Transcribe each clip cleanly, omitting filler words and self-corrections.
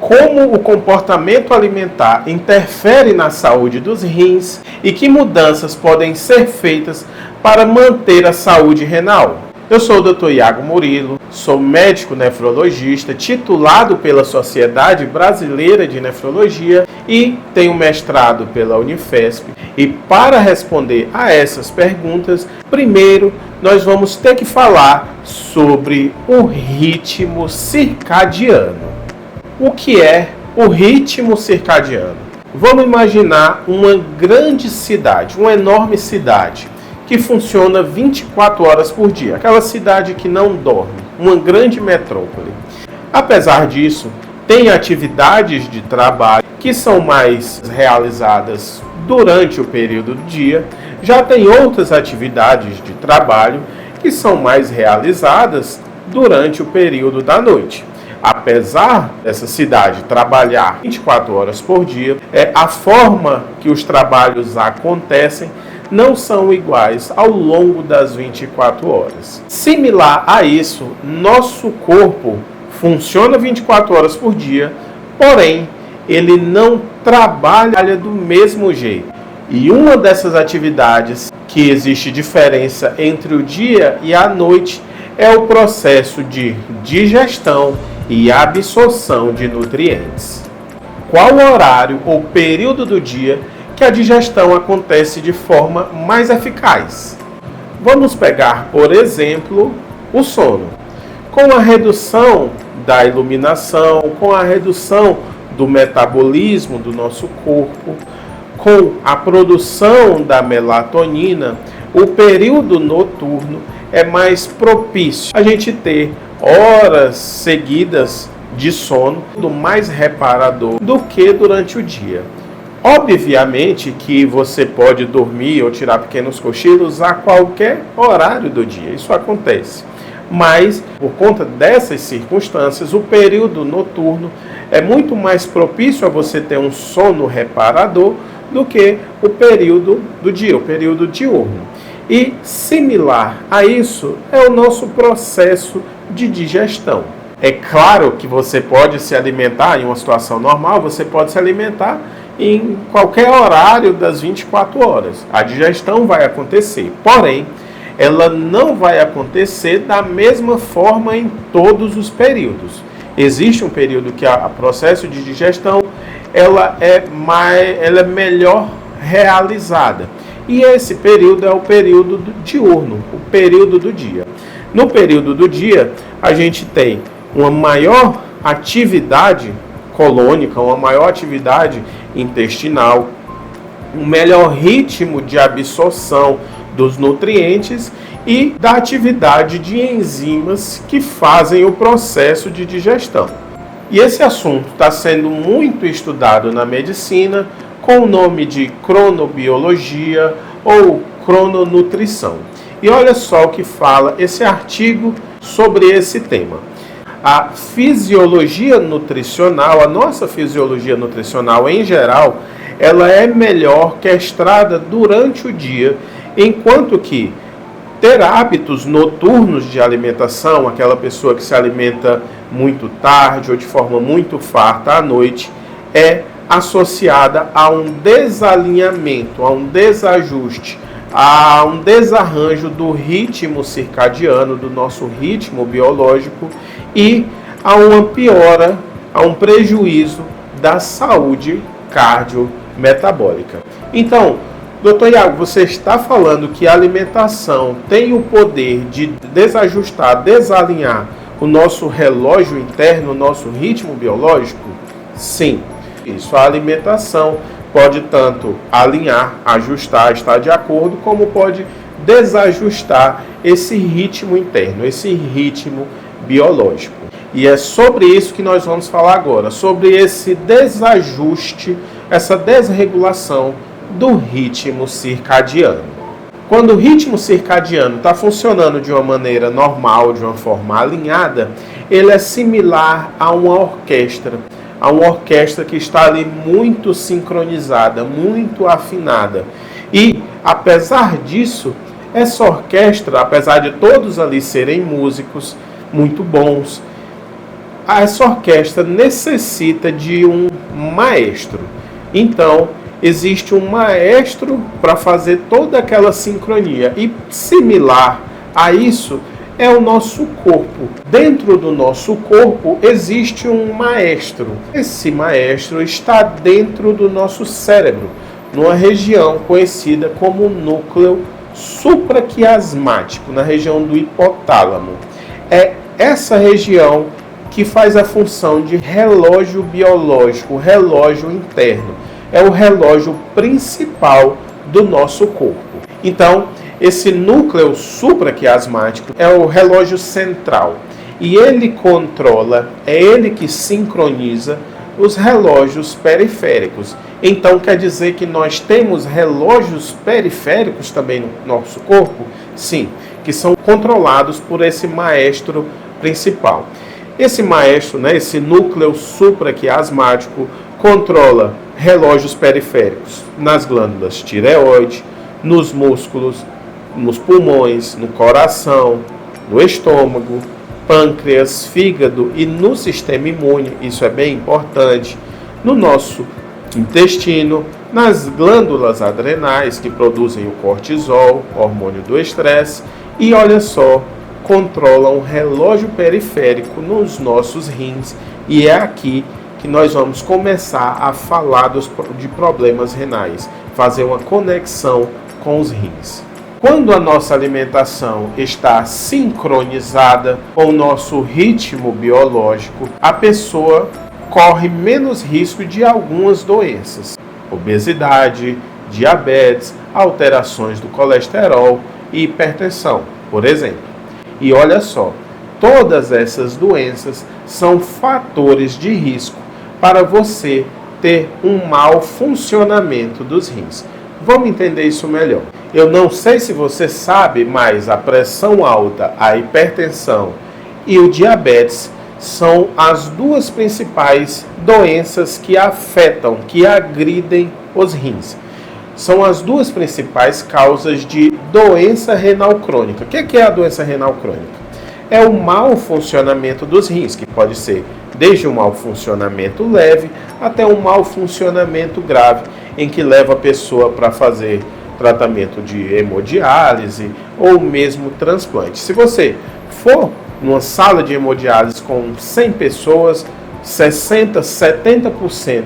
como o comportamento alimentar interfere na saúde dos rins e que mudanças podem ser feitas para manter a saúde renal. Eu sou o Dr. Iago Murilo, sou médico nefrologista, titulado pela Sociedade Brasileira de Nefrologia e tenho mestrado pela Unifesp. E para responder a essas perguntas, primeiro nós vamos ter que falar sobre o ritmo circadiano. O que é o ritmo circadiano? Vamos imaginar uma grande cidade, uma enorme cidade, que funciona 24 horas por dia. Aquela cidade que não dorme, uma grande metrópole. Apesar disso, tem atividades de trabalho que são mais realizadas durante o período do dia. Já tem outras atividades de trabalho que são mais realizadas durante o período da noite. Apesar dessa cidade trabalhar 24 horas por dia, a forma que os trabalhos acontecem não são iguais ao longo das 24 horas. Similar a isso, nosso corpo funciona 24 horas por dia, porém, ele não trabalha do mesmo jeito. E uma dessas atividades que existe diferença entre o dia e a noite é o processo de digestão e absorção de nutrientes. Qual o horário ou período do dia que a digestão acontece de forma mais eficaz? Vamos pegar, por exemplo, o sono. Com a redução da iluminação, com a redução do metabolismo do nosso corpo, com a produção da melatonina, o período noturno é mais propício a gente ter horas seguidas de sono mais reparador do que durante o dia. Obviamente que você pode dormir ou tirar pequenos cochilos a qualquer horário do dia, isso acontece. Mas, por conta dessas circunstâncias, o período noturno é muito mais propício a você ter um sono reparador do que o período do dia, o período diurno. E, similar a isso, é o nosso processo de digestão. É claro que você pode se alimentar em uma situação normal, você pode se alimentar em qualquer horário das 24 horas. A digestão vai acontecer, porém, ela não vai acontecer da mesma forma em todos os períodos. Existe um período que o processo de digestão ela é melhor realizada. E esse período é o período diurno, o período do dia. No período do dia, a gente tem uma maior atividade colônica, uma maior atividade intestinal, um melhor ritmo de absorção dos nutrientes e da atividade de enzimas que fazem o processo de digestão. E esse assunto está sendo muito estudado na medicina com o nome de cronobiologia ou crononutrição. E olha só o que fala esse artigo sobre esse tema. A fisiologia nutricional, a nossa fisiologia nutricional em geral, ela é melhor orquestrada durante o dia, enquanto que ter hábitos noturnos de alimentação, aquela pessoa que se alimenta muito tarde ou de forma muito farta à noite, é associada a um desalinhamento, a um desajuste, a um desarranjo do ritmo circadiano, do nosso ritmo biológico e a uma piora, a um prejuízo da saúde cardiometabólica. Então, Dr. Iago, você está falando que a alimentação tem o poder de desajustar, desalinhar o nosso relógio interno, o nosso ritmo biológico? Sim, isso. A alimentação pode tanto alinhar, ajustar, estar de acordo, como pode desajustar esse ritmo interno, esse ritmo biológico. E é sobre isso que nós vamos falar agora, sobre esse desajuste, essa desregulação do ritmo circadiano. Quando o ritmo circadiano está funcionando de uma maneira normal, de uma forma alinhada, ele é similar a uma orquestra que está ali muito sincronizada, muito afinada. E, apesar disso, essa orquestra, apesar de todos ali serem músicos muito bons, essa orquestra necessita de um maestro. Então, existe um maestro para fazer toda aquela sincronia. E similar a isso é o nosso corpo. Dentro do nosso corpo existe um maestro. Esse maestro está dentro do nosso cérebro, numa região conhecida como núcleo supraquiasmático, na região do hipotálamo. É essa região que faz a função de relógio biológico, relógio interno. É o relógio principal do nosso corpo. Então, esse núcleo supraquiasmático é o relógio central. E ele controla, é ele que sincroniza os relógios periféricos. Então, quer dizer que nós temos relógios periféricos também no nosso corpo? Sim, que são controlados por esse maestro principal. Esse maestro, esse núcleo supraquiasmático, controla relógios periféricos nas glândulas tireoide, nos músculos, nos pulmões, no coração, no estômago, pâncreas, fígado e no sistema imune. Isso é bem importante. No nosso intestino, nas glândulas adrenais que produzem o cortisol, hormônio do estresse, e olha só, controlam o relógio periférico nos nossos rins, e é aqui que nós vamos começar a falar de problemas renais, fazer uma conexão com os rins. Quando a nossa alimentação está sincronizada com o nosso ritmo biológico, a pessoa corre menos risco de algumas doenças, obesidade, diabetes, alterações do colesterol e hipertensão, por exemplo. E olha só, todas essas doenças são fatores de risco para você ter um mau funcionamento dos rins. Vamos entender isso melhor. Eu não sei se você sabe, mas a pressão alta, a hipertensão e o diabetes são as duas principais doenças que afetam, que agridem os rins. São as duas principais causas de doença renal crônica. O que é a doença renal crônica? É o mau funcionamento dos rins, que pode ser desde um mau funcionamento leve até um mau funcionamento grave, em que leva a pessoa para fazer tratamento de hemodiálise ou mesmo transplante. Se você for numa sala de hemodiálise com 100 pessoas, 60%, 70%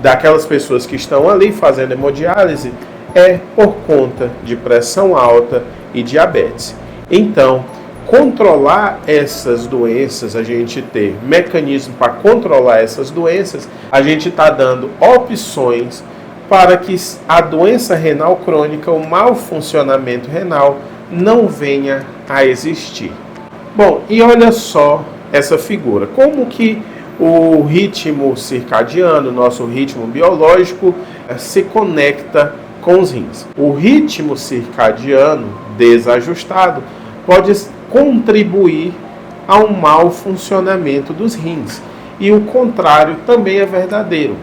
daquelas pessoas que estão ali fazendo hemodiálise é por conta de pressão alta e diabetes. Então, controlar essas doenças, a gente ter mecanismo para controlar essas doenças, a gente está dando opções para que a doença renal crônica, o mau funcionamento renal, não venha a existir. Bom, e olha só essa figura, como que o ritmo circadiano, nosso ritmo biológico, se conecta com os rins. O ritmo circadiano desajustado pode contribuir ao mau funcionamento dos rins. E o contrário também é verdadeiro.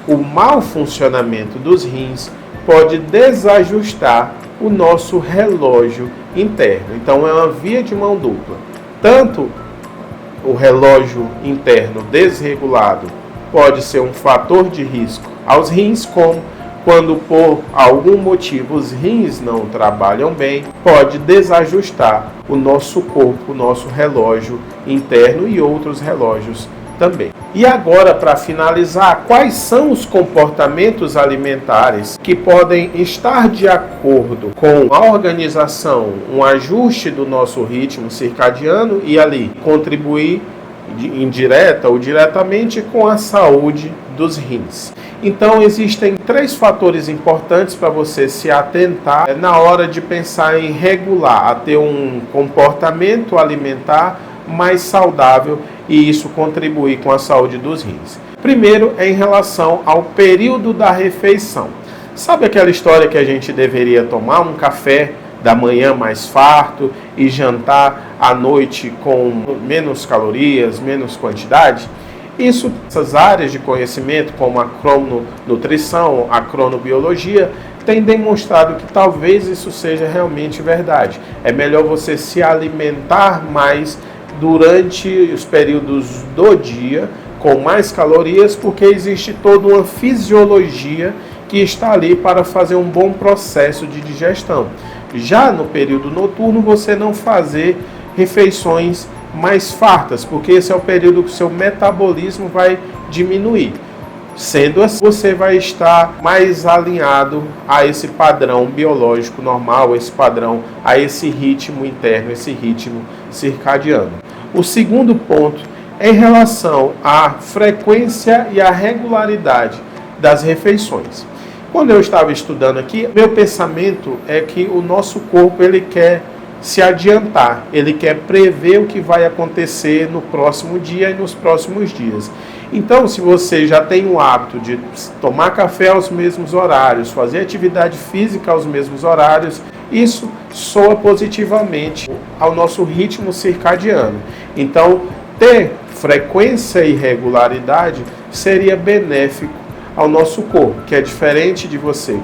O mau funcionamento dos rins pode desajustar o nosso relógio interno. Então é uma via de mão dupla. Tanto o relógio interno desregulado pode ser um fator de risco aos rins, como quando por algum motivo os rins não trabalham bem, pode desajustar o nosso corpo, o nosso relógio interno e outros relógios também. E agora, para finalizar, quais são os comportamentos alimentares que podem estar de acordo com a organização, um ajuste do nosso ritmo circadiano e ali contribuir indireta ou diretamente com a saúde dos rins? Então, existem 3 fatores importantes para você se atentar na hora de pensar em regular, a ter um comportamento alimentar mais saudável e isso contribuir com a saúde dos rins. Primeiro é em relação ao período da refeição. Sabe aquela história que a gente deveria tomar um café da manhã mais farto e jantar à noite com menos calorias, menos quantidade? Essas áreas de conhecimento, como a crononutrição, a cronobiologia, têm demonstrado que talvez isso seja realmente verdade. É melhor você se alimentar mais durante os períodos do dia com mais calorias, porque existe toda uma fisiologia que está ali para fazer um bom processo de digestão. Já no período noturno, você não fazer refeições mais fartas, porque esse é o período que o seu metabolismo vai diminuir. Sendo assim, você vai estar mais alinhado a esse padrão biológico normal, a esse ritmo interno, esse ritmo circadiano. O segundo ponto é em relação à frequência e à regularidade das refeições. Quando eu estava estudando aqui, meu pensamento é que o nosso corpo ele quer se adiantar, ele quer prever o que vai acontecer no próximo dia e nos próximos dias. Então, se você já tem o hábito de tomar café aos mesmos horários, fazer atividade física aos mesmos horários, isso soa positivamente ao nosso ritmo circadiano. Então, ter frequência e regularidade seria benéfico ao nosso corpo, que é diferente de você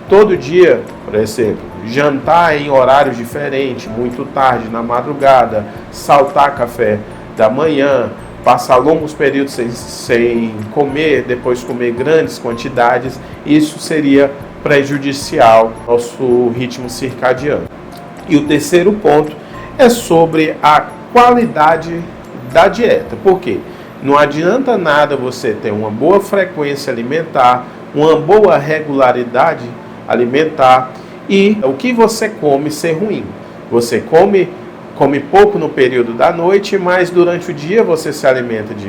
todo dia, por exemplo, jantar em horários diferentes, muito tarde, na madrugada, saltar café da manhã, passar longos períodos sem comer, depois comer grandes quantidades, isso seria prejudicial ao nosso ritmo circadiano. E o terceiro ponto é sobre a qualidade da dieta. Por quê? Não adianta nada você ter uma boa frequência alimentar, uma boa regularidade alimentar e o que você come ser ruim. Você come pouco no período da noite, mas durante o dia você se alimenta de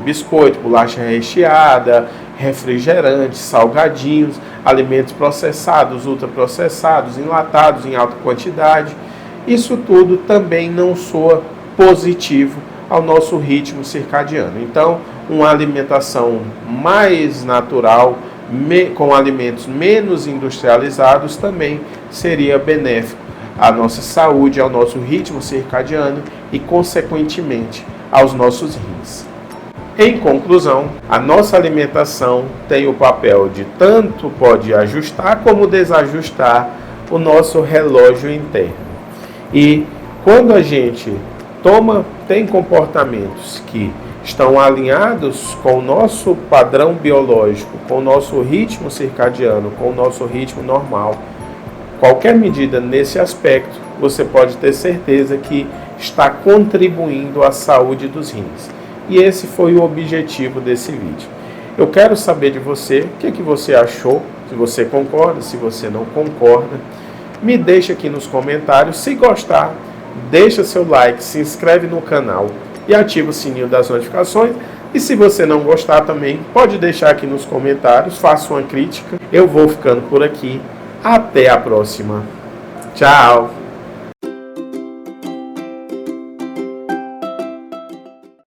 biscoito, bolacha recheada, refrigerantes, salgadinhos, alimentos processados, ultraprocessados, enlatados em alta quantidade. Isso tudo também não soa positivo ao nosso ritmo circadiano. Então, uma alimentação mais natural, com alimentos menos industrializados, também seria benéfico à nossa saúde, ao nosso ritmo circadiano e, consequentemente, aos nossos rins. Em conclusão, a nossa alimentação tem o papel de tanto pode ajustar como desajustar o nosso relógio interno. E quando a gente tem comportamentos que estão alinhados com o nosso padrão biológico, com o nosso ritmo circadiano, com o nosso ritmo normal, qualquer medida nesse aspecto, você pode ter certeza que está contribuindo à saúde dos rins. E esse foi o objetivo desse vídeo. Eu quero saber de você, o que você achou, se você concorda, se você não concorda. Me deixa aqui nos comentários. Se gostar, deixa seu like, se inscreve no canal e ativa o sininho das notificações. E se você não gostar também, pode deixar aqui nos comentários, faça uma crítica. Eu vou ficando por aqui. Até a próxima. Tchau!